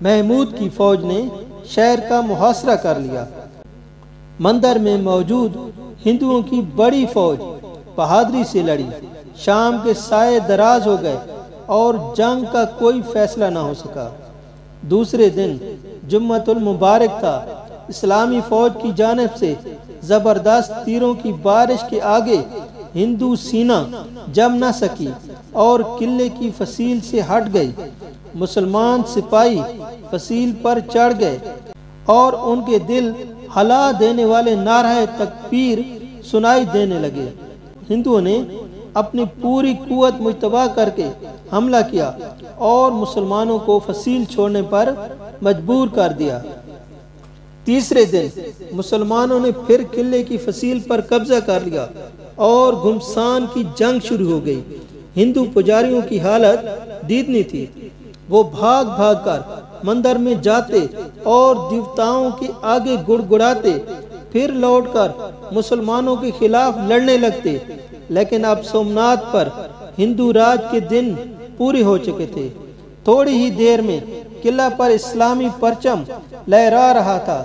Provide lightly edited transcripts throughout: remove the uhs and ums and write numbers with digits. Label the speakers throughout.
Speaker 1: محمود کی فوج نے شہر کا محاصرہ کر لیا۔ مندر میں موجود ہندوؤں کی بڑی فوج بہادری سے لڑی، شام کے سائے دراز ہو گئے اور جنگ کا کوئی فیصلہ نہ ہو سکا۔ دوسرے دن جمعۃ المبارک تھا۔ اسلامی فوج کی جانب سے زبردست تیروں کی بارش کے آگے ہندو سینہ جم نہ سکی اور قلعے کی فصیل سے ہٹ گئی۔ مسلمان سپاہی فصیل پر چڑھ گئے اور ان کے دل ہلا دینے والے نعرہ تکبیر سنائی دینے لگے۔ ہندوؤں نے اپنی پوری قوت مجتمع کر کے حملہ کیا اور مسلمانوں کو فصیل چھوڑنے پر مجبور کر دیا۔ تیسرے دن مسلمانوں نے پھر قلعے کی فصیل پر قبضہ کر لیا اور گھمسان کی جنگ شروع ہو گئی۔ ہندو پجاریوں کی حالت دیدنی تھی۔ وہ بھاگ بھاگ کر مندر میں جاتے اور دیوتاؤں کے آگے گڑگڑاتے، پھر لوٹ کر مسلمانوں کے خلاف لڑنے لگتے۔ لیکن اب سومناتھ پر ہندو راج کے دن پورے ہو چکے تھے۔ تھوڑی ہی دیر میں قلعہ پر اسلامی پرچم لہرا رہا تھا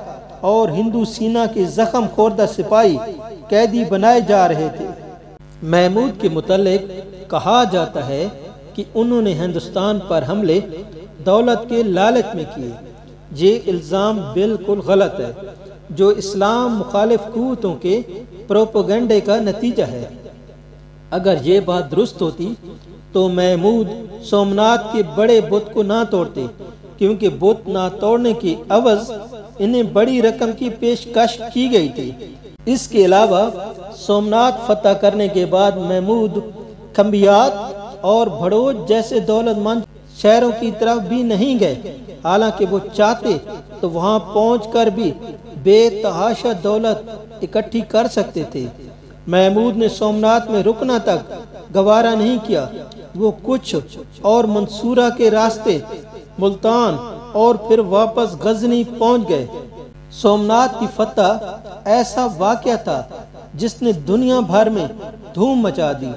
Speaker 1: اور ہندو سینہ کے زخم خوردہ سپاہی قیدی بنائے جا رہے تھے۔ محمود کے متعلق کہا جاتا ہے کہ انہوں نے ہندوستان پر حملے دولت کے لالچ میں کیے۔ یہ الزام بالکل غلط ہے، جو اسلام مخالف قوتوں کے پروپیگنڈے کا نتیجہ ہے۔ اگر یہ بات درست ہوتی تو محمود سومناتھ کے بڑے بت کو نہ توڑتے، کیونکہ بت نہ توڑنے کے عوض انہیں بڑی رقم کی پیشکش کی گئی تھی۔ اس کے علاوہ سومناتھ فتح کرنے کے بعد محمود کھمبیات اور بھڑوچ جیسے دولت مند شہروں کی طرف بھی نہیں گئے، حالانکہ وہ چاہتے تو وہاں پہنچ کر بھی بے تحاشا دولت اکٹھی کر سکتے تھے۔ محمود نے سومناتھ میں رکنا تک گوارا نہیں کیا۔ وہ کچھ اور منصورہ کے راستے ملتان اور پھر واپس غزنی پہنچ گئے۔ سومناتھ کی فتح ایسا واقعہ تھا جس نے دنیا بھر میں دھوم مچا دی۔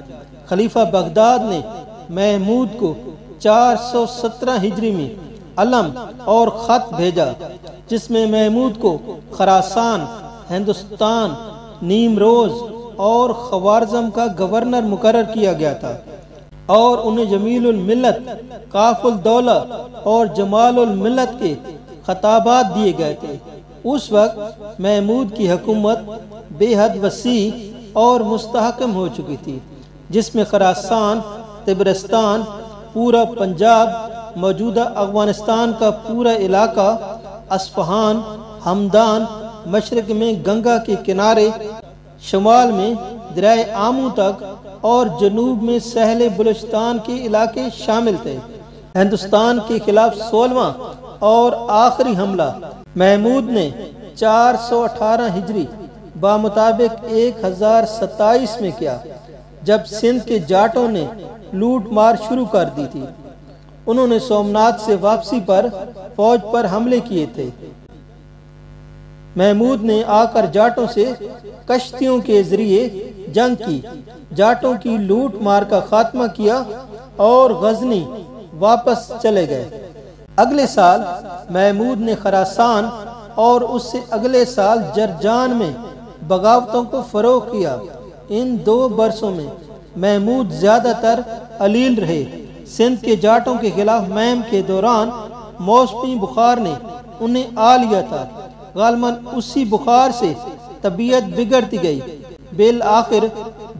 Speaker 1: خلیفہ بغداد نے محمود کو 417 ہجری میں علم اور خط بھیجا، جس میں محمود کو خراسان، ہندوستان، نیمروز اور خوارزم کا گورنر مقرر کیا گیا تھا، اور انہیں جمیل الملت، کاف الدولہ اور جمال الملت کے خطابات دیے گئے تھے۔ اس وقت محمود کی حکومت بے حد وسیع اور مستحکم ہو چکی تھی، جس میں خراسان، طبرستان، پورا پنجاب، موجودہ افغانستان کا پورا علاقہ، اصفہان، ہمدان، مشرق میں گنگا کے کنارے، شمال میں دریائے آمو تک اور جنوب میں ساحل بلوچستان کے علاقے شامل تھے۔ ہندوستان کے خلاف 16واں اور آخری حملہ محمود نے 418 ہجری بمطابق 1027 میں کیا، جب سندھ کے جاٹوں نے لوٹ مار شروع کر دی تھی۔ انہوں نے سومناتھ سے واپسی پر فوج پر حملے کیے تھے۔ محمود نے آ کر جاٹوں سے کشتیوں کے ذریعے جنگ کی، جاٹوں کی لوٹ مار کا خاتمہ کیا اور غزنی واپس چلے گئے۔ اگلے سال محمود نے خراسان اور اس سے اگلے سال جرجان میں بغاوتوں کو فروغ کیا۔ ان 2 برسوں میں محمود زیادہ تر علیل رہے۔ سندھ کے جاٹوں کے خلاف مہم کے دوران موسمی بخار نے انہیں آ لیا تھا۔ غالباً اسی بخار سے طبیعت بگڑتی گئی۔ بالآخر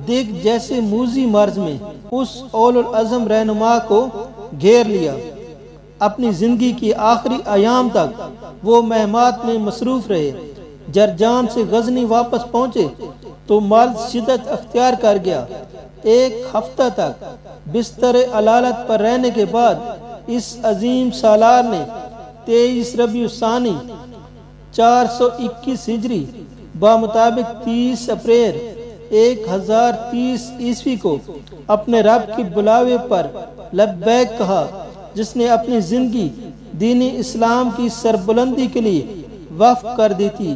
Speaker 1: دیگ جیسے موذی مرض میں اس اول العزم رہنما کو گھیر لیا۔ اپنی زندگی کی آخری ایام تک وہ مہمات میں مصروف رہے۔ جرجان سے غزنی واپس پہنچے تو مرض شدت اختیار کر گیا۔ 1 ہفتہ تک بستر علالت پر رہنے کے بعد اس عظیم سالار نے 23 ربیع الثانی 421 ہجری بمطابق 30 اپریل 1030 عیسوی کو اپنے رب کے بلاوے پر لبیک کہا، جس نے اپنی زندگی دین اسلام کی سربلندی کے لیے وقف کر دی تھی۔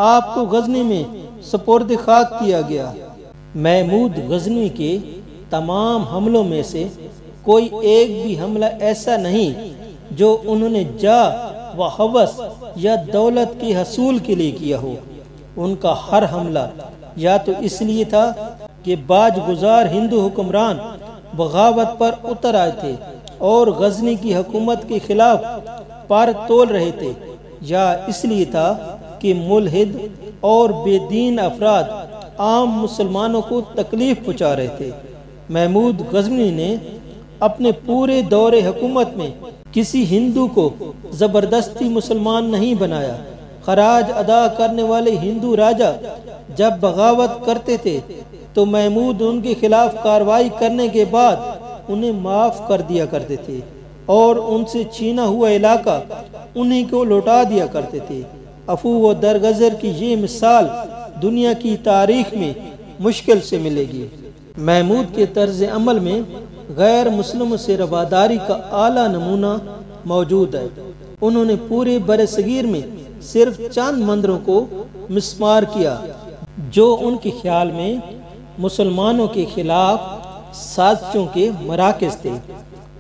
Speaker 1: آپ کو غزنی میں سپرد خاک کیا گیا۔ محمود غزنی کے تمام حملوں میں سے کوئی ایک بھی حملہ ایسا نہیں جو انہوں نے جا و ہوس یا دولت کے حصول کے لیے کیا ہو۔ ان کا ہر حملہ یا تو اس لیے تھا کہ باج گزار ہندو حکمران بغاوت پر اتر آئے تھے اور غزنی کی حکومت کے خلاف پر تول رہے تھے، یا اس لیے تھا کہ ملحد اور بے دین افراد عام مسلمانوں کو تکلیف پہنچا رہے تھے۔ محمود غزنوی نے اپنے پورے دور حکومت میں کسی ہندو کو زبردستی مسلمان نہیں بنایا۔ خراج ادا کرنے والے ہندو راجا جب بغاوت کرتے تھے تو محمود ان کے خلاف کارروائی کرنے کے بعد انہیں معاف کر دیا کرتے تھے اور ان سے چھینا ہوا علاقہ انہیں کو لوٹا دیا کرتے تھے۔ عفو و درگزر کی یہ مثال دنیا کی تاریخ میں مشکل سے ملے گی۔ محمود کے طرز عمل میں غیر مسلموں سے رواداری کا اعلیٰ نمونہ موجود ہے۔ انہوں نے پورے برصغیر میں صرف چند مندروں کو مسمار کیا جو ان کے خیال میں مسلمانوں کے خلاف سازشوں کے مراکز تھے،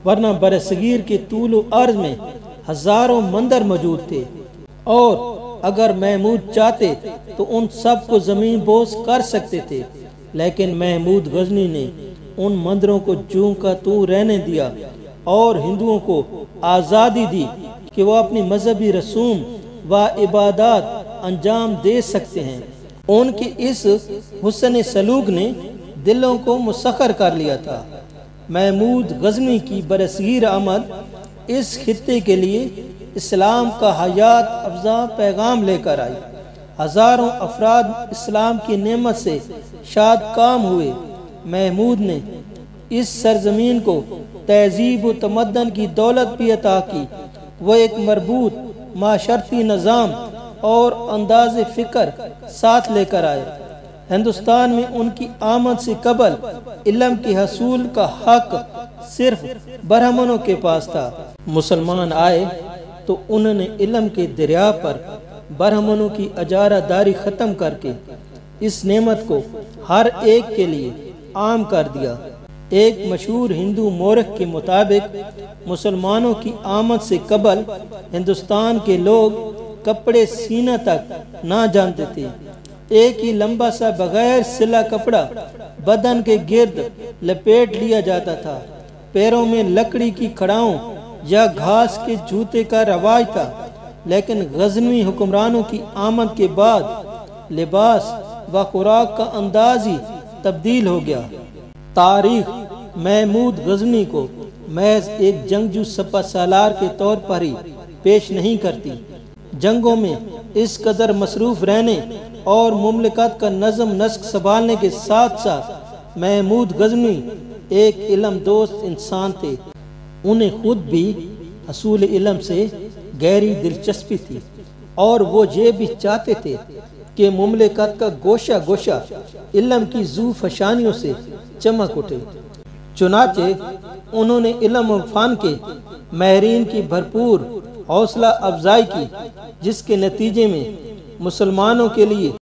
Speaker 1: ورنہ برصغیر کے طول و عرض میں ہزاروں مندر موجود تھے، اور اگر محمود چاہتے تو ان سب کو زمین بوس کر سکتے تھے، لیکن محمود غزنوی نے ان مندروں کو جوں کا توں رہنے دیا اور ہندوؤں کو آزادی دی کہ وہ اپنی مذہبی رسوم و عبادات انجام دے سکتے ہیں۔ ان کے اس حسن سلوک نے دلوں کو مسخر کر لیا تھا۔ محمود غزنوی کی برصغیر آمد اس خطے کے لیے اسلام کا حیات افزا پیغام لے کر آئی۔ ہزاروں افراد اسلام کی نعمت سے شاد کام ہوئے۔ محمود نے اس سرزمین کو تہذیب و تمدن کی دولت بھی عطا کی۔ وہ ایک مربوط معاشرتی نظام اور انداز فکر ساتھ لے کر آئے۔ ہندوستان میں ان کی آمد سے قبل علم کے حصول کا حق صرف برہمنوں کے پاس تھا۔ مسلمان آئے تو انہوں نے علم کے دریا پر برہمنوں کی اجارہ داری ختم کر کے اس نعمت کو ہر ایک کے لیے عام کر دیا۔ ایک مشہور ہندو مورخ کے مطابق مسلمانوں کی آمد سے قبل ہندوستان کے لوگ کپڑے سینا تک نہ جانتے تھے۔ ایک ہی لمبا سا بغیر سلا کپڑا بدن کے گرد لپیٹ لیا جاتا تھا۔ پیروں میں لکڑی کی کھڑاؤں یا گھاس کے جوتے کا رواج تھا، لیکن غزنوی حکمرانوں کی آمد کے بعد لباس و خوراک کا انداز ہی تبدیل ہو گیا۔ تاریخ محمود غزنوی کو محض ایک جنگجو سپہ سالار کے طور پر ہی پیش نہیں کرتی۔ جنگوں میں اس قدر مصروف رہنے اور مملکت کا نظم نسق سنبھالنے کے ساتھ ساتھ محمود غزنوی ایک علم دوست انسان تھے۔ انہیں خود بھی حصول علم سے گہری دلچسپی تھی، اور وہ یہ بھی چاہتے تھے کہ مملکت کا گوشہ گوشہ علم کی ذو فشانیوں سے چمک اٹھے۔ چنانچہ انہوں نے علم و فن کے ماہرین کی بھرپور حوصلہ افزائی کی، جس کے نتیجے میں مسلمانوں کے لیے